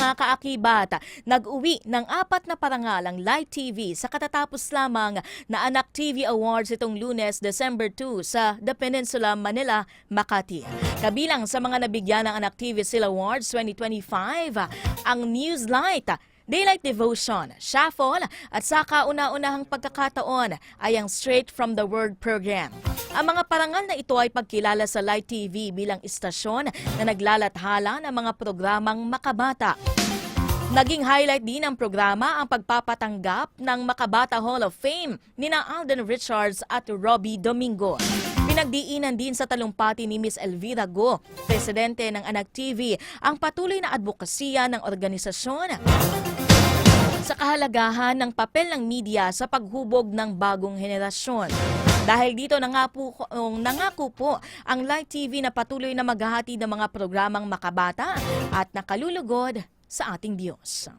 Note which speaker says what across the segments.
Speaker 1: mga kaakibat, nag-uwi ng 4 na parangal ang Light TV sa katatapos lamang na Anak TV Awards itong Lunes, December 2 sa The Peninsula, Manila, Makati. Kabilang sa mga nabigyan ng Anak TV Seal Awards 2025, ang Newslight, Daylight Devotion, Shuffle at sa kauna-unahang pagkakataon ay ang Straight from the Word program. Ang mga parangal na ito ay pagkilala sa Light TV bilang istasyon na naglalathala ng mga programang makabata. Naging highlight din ng programa ang pagpapatanggap ng Makabata Hall of Fame nina Alden Richards at Robbie Domingo. Pinagdiinan din sa talumpati ni Miss Elvira Go, presidente ng Anak TV, ang patuloy na advokasya ng organisasyon sa kahalagahan ng papel ng media sa paghubog ng bagong henerasyon. Dahil dito nangako po ang Light TV na patuloy na maghahatid ng mga programang makabata at nakalulugod sa ating Diyos.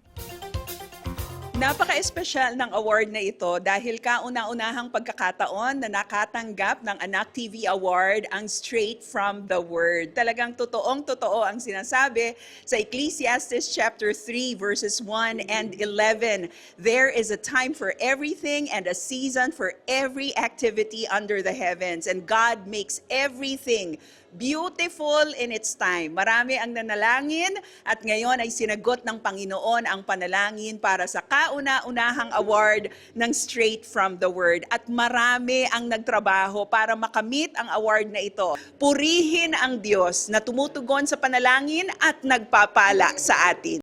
Speaker 2: Napaka-espesyal ng award na ito dahil kauna-unahang pagkakataon na nakatanggap ng Anak TV Award ang Straight from the Word. Talagang totoong-totoo ang sinasabi sa Ecclesiastes chapter 3 verses 1 and 11. There is a time for everything and a season for every activity under the heavens, and God makes everything beautiful in its time. Marami ang nanalangin at ngayon ay sinagot ng Panginoon ang panalangin para sa kauna-unahang award ng Straight from the Word. At marami ang nagtrabaho para makamit ang award na ito. Purihin ang Diyos na tumutugon sa panalangin at nagpapala sa atin.